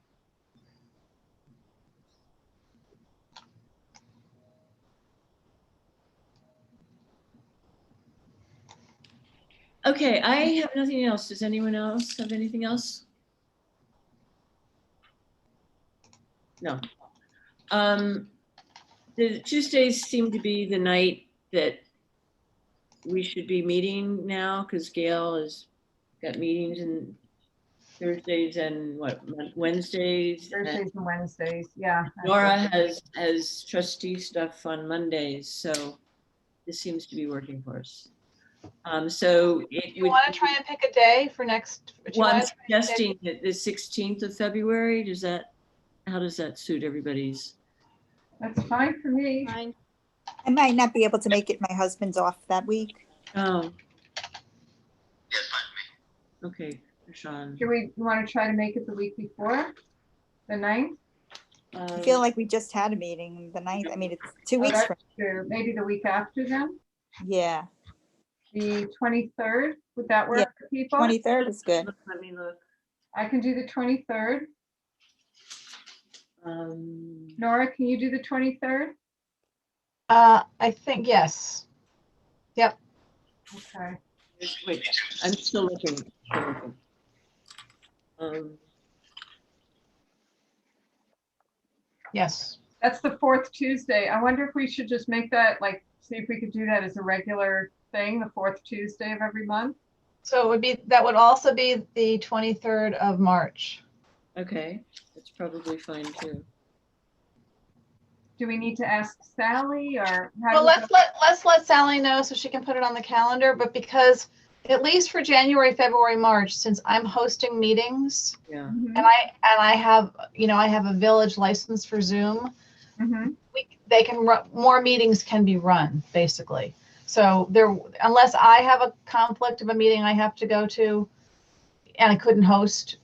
Okay, I have nothing else. Does anyone else have anything else? No. The Tuesdays seem to be the night that we should be meeting now, because Gail has got meetings in Thursdays and what, Wednesdays? and Thursdays and Wednesdays, yeah. Nora has trustee stuff on Mondays, so this seems to be working for us. So it You would, want to try and pick a day for next? do you well, I'm wanna try and pick- suggesting that the 16th of February, does that how does that suit everybody's? That's fine for me. Fine. I might not be able to make it. My husband's off that week. Oh, Yes, fine for me. okay, Sean. Do we want to try to make it the week before, the 9th? I feel like we just had a meeting the 9th. I mean, it's 2 Oh, weeks that's from, true. Maybe the week after then, yeah, the 23rd, would that work Yeah, for people? 23rd is good. Let me look. I can do the 23rd. Nora, can you do the 23rd? I think, yes. Okay. Wait, I'm still looking. Yes. That's the 4th Tuesday. I wonder if we should just make that, like, see if we could do that as a regular thing, the 4th Tuesday of every month. So it would be, that would also be the 23rd of March. Okay, that's probably fine too. Do we need to ask Sally or? Well, let's let Sally know so she can put it on the calendar, but because at least for January, February, March, since I'm hosting meetings Yeah. Mhm, and I have, I have a village license for Zoom, mhm. they can more meetings can be run basically. So there, unless I have a conflict of a meeting I have to go to and I couldn't host,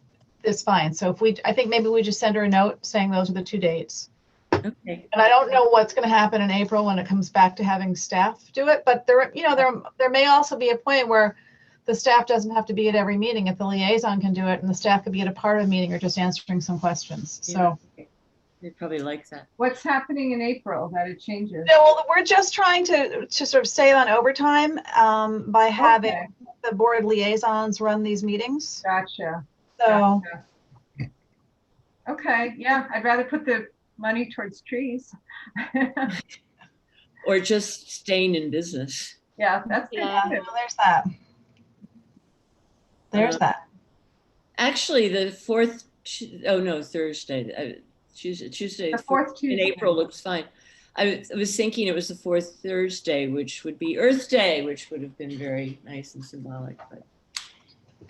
it's fine. So I think maybe we just send her a note saying those are the 2 dates. Okay, And I don't know what's going to happen in April when it comes back to having staff do it, but there may also be a point where the staff doesn't have to be at every meeting. If the liaison can do it and the staff could be at a part of a meeting or just answering some questions. So, yeah, they probably like that. What's happening in April that it changes? well, we're just trying to sort of save on overtime by having Okay, the board liaisons run these meetings. gotcha. So, Gotcha. Okay, yeah, I'd rather put the money towards trees. Or just staying in business. Yeah, that's good Yeah. too. well, there's that. There's Uh, that. Actually, the fourth, oh no, Thursday, Tuesday. The 4th In Tuesday. April looks fine. I was thinking it was the fourth Thursday, which would be Earth Day, which would have been very nice and symbolic, but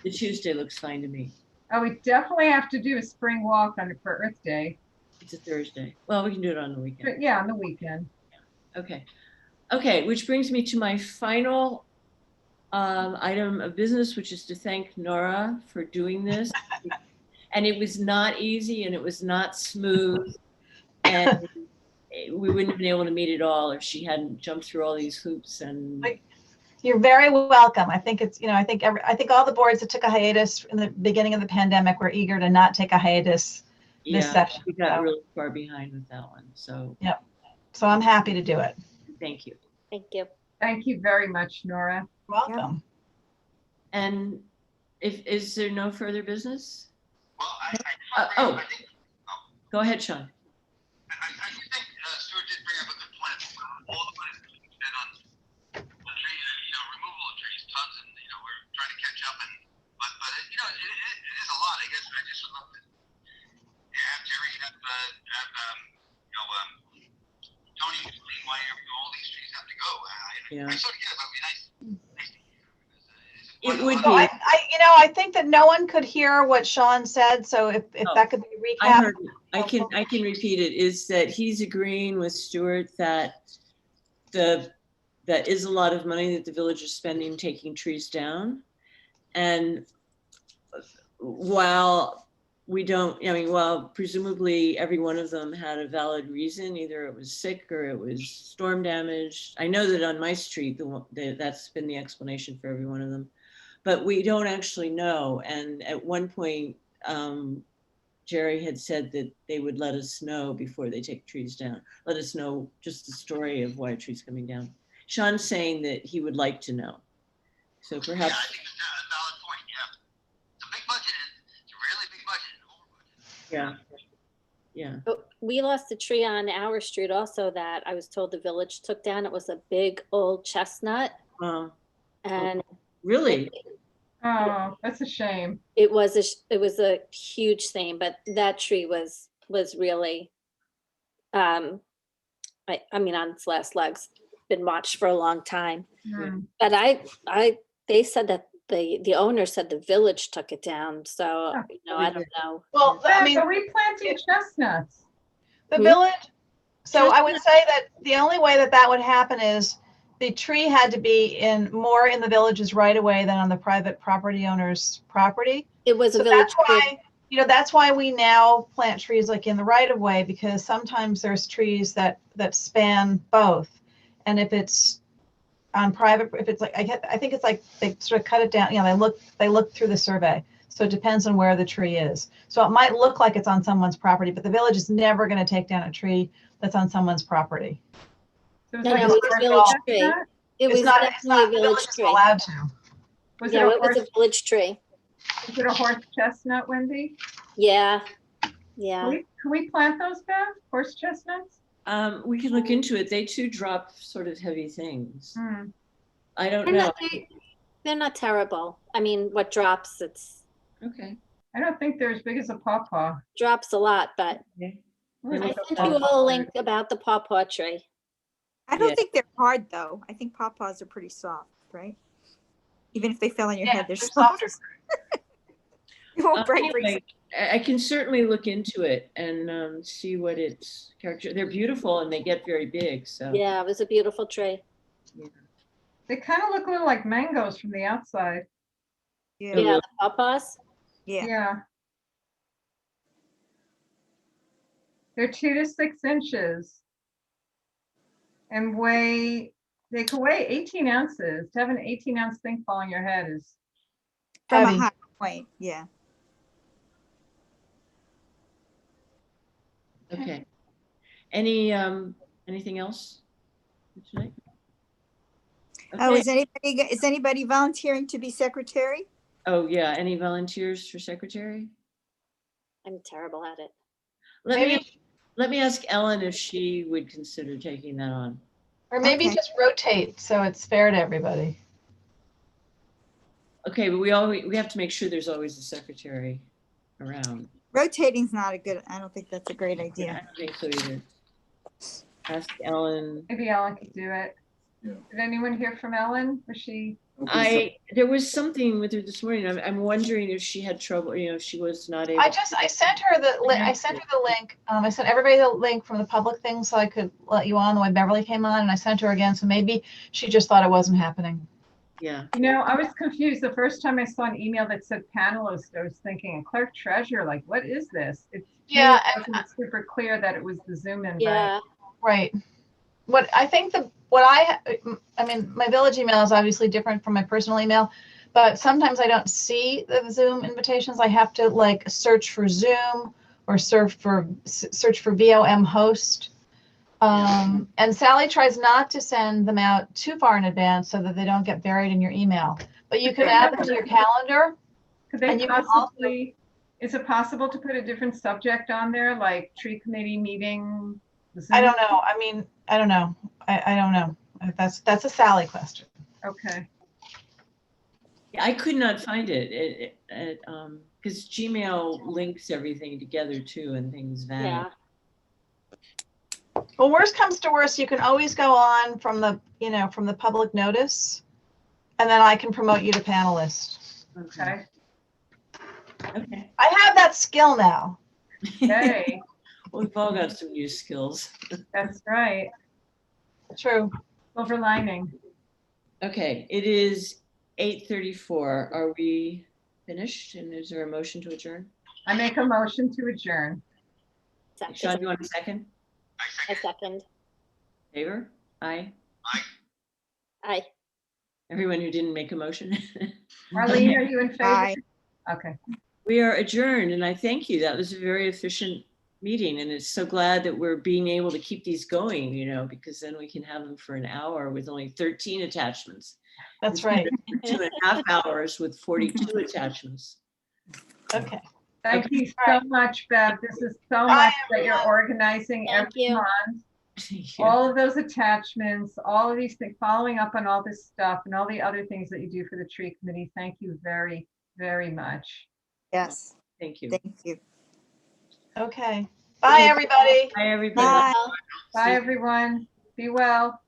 the Tuesday looks fine to me. Oh, we definitely have to do a spring walk for Earth Day, It's a Thursday. Well, we can do it on the weekend. but yeah, on the weekend. Okay. Okay, which brings me to my final item of business, which is to thank Nora for doing this. And it was not easy and it was not smooth. And we wouldn't have been able to meet it all if she hadn't jumped through all these hoops and You're very welcome. I think it's, I think all the boards that took a hiatus in the beginning of the pandemic were eager to not take a hiatus this yeah, session. we got So, really far behind with that one. So so I'm happy to do it. thank you. Thank you. Thank you very much, Nora. Welcome. And is there no further business? Well, I oh. think, Go ahead, Sean. I do think Stuart did bring up a good point. All the money that we spend on tree, removal of trees, tons, and we're trying to catch up. But it is a lot. I guess I just would love to have Jerry have Tony explain why all these trees have to go. Yeah. I sort of get it, but it'd be nice. It would So be. I think that no one could hear what Sean said. So if Oh, that could be I recapped. heard, I can repeat it, is that he's agreeing with Stuart that that is a lot of money that the village is spending taking trees down. And while while presumably every one of them had a valid reason, either it was sick or it was storm damaged. I know that on my street, that's been the explanation for every one of them, but we don't actually know. And at one point, Jerry had said that they would let us know before they take trees down. Let us know just the story of why a tree's coming down. Sean's saying that he would like to know. So perhaps. Yeah, I think it's a valid point. Yeah, it's a big budget. It's a really big budget. Over budget. Yeah. But we lost a tree on our street also that I was told the village took down. It was a big old chestnut and Really? Oh, that's a shame. it was a huge thing, but that tree was really, I mean, on its last legs, been watched for a long time. Hmm. But they said that the owner said the village took it down, so, Oh, I don't know. Well, I Beth, mean, are we planting chestnuts? the Hmm? village, so I would Chestnut. say that the only way that that would happen is the tree had to be more in the village's right of way than on the private property owner's property. It was a So village that's tree. why, that's why we now plant trees like in the right of way, because sometimes there's trees that span both. And if it's on private, if it's like, I think it's like they sort of cut it down, they look through the survey. So it depends on where the tree is. So it might look like it's on someone's property, but the village is never going to take down a tree that's on someone's property. So it's No, like no, a it was a horse village tree. chestnut? It was It's not, definitely a the village village is tree. allowed to. Was No, it it a was horse, a village tree. is it a horse chestnut, Wendy? Yeah, Can yeah. we plant those, Beth? Horse chestnuts? We can look into it. They too drop sort of heavy things. Hmm. I don't They're know. not, they're not terrible. I mean, what drops, Okay. I don't think they're as big as a pawpaw. drops a lot, but Okay. Ooh, I I like a sent you pawpaw. all a link about the pawpaw tree. I don't Yeah. think they're hard, though. I think pawpaws are pretty soft, right? Even if they fell on your Yeah, head, they're they're soft. softer. They won't break. Anyway, I can certainly look into it and see what its character. They're beautiful and they get very big. So Yeah, it was a beautiful tree. yeah. They kind of look a little like mangoes from the outside. Yeah. really- Yeah, the pawpaws. Yeah. Yeah. They're 2 to 6 inches and they can weigh 18 ounces. To have an 18-ounce thing fall on your head is, From Heavy. a high point. Yeah. Okay. Anything else for tonight? Oh, Okay. is anybody volunteering to be secretary? Oh yeah. Any volunteers for secretary? I'm terrible at it. Let me ask Ellen if she would consider taking that on. Or maybe Okay. just rotate so it's fair to everybody. Okay, but we have to make sure there's always a secretary around. Rotating's not a good, I don't think that's a great I idea. don't think so either. Ask Ellen. maybe Ellen could do it. Did anyone hear from Ellen? Was she? There was something with her this morning. I'm wondering if she had trouble, if she was not able. I sent her the link. I sent everybody the link from the public thing so I could let you on the way Beverly came on, and I sent her again. So maybe she just thought it wasn't happening. Yeah. I was confused. The first time I saw an email that said panelist, I was thinking, clerk treasurer, like, what is this? It Yeah, it wasn't super clear that it was the Zoom invite. Yeah, Right. What I think I mean, my village email is obviously different from my personal email, but sometimes I don't see the Zoom invitations. I have to like search for Zoom or search for VOM host. And Sally tries not to send them out too far in advance so that they don't get buried in your email. But you can add them to your calendar. Could they And you can also- possibly, is it possible to put a different subject on there, like tree committee meeting? I Zoom? don't know. I mean, I don't know. I don't know. That's a Sally question. Okay, Yeah, I could not find it. Because Gmail links everything together too, and things vanish. yeah. Well, worst comes to worst, you can always go on from the public notice, and then I can promote you to panelist. okay, Okay. I have that skill now. okay, Well, we've all got some new skills. that's right. True. Silver lining. Okay, it is 8:34. Are we finished? And is there a motion to adjourn? I make a motion to adjourn. Sean, you want a second? A second. Favor? Aye. Aye. Everyone who didn't make a motion? Marlene, are you in favor? Aye. Okay, We are adjourned, and I thank you. That was a very efficient meeting, and it's so glad that we're being able to keep these going, because then we can have them for an hour with only 13 attachments. That's right. 2.5 hours with 42 attachments. Okay. thank you so Alright. much, Bev. This is so Bye, much that you're everyone. organizing Thank every you. month. All of those attachments, all of these things, following up on all this stuff and all the other things that you do for the tree committee. Thank you very, very much. Yes. Thank you. Thank you. Okay. Bye, everybody. Bye, everybody. Bye. Bye, everyone. Be well.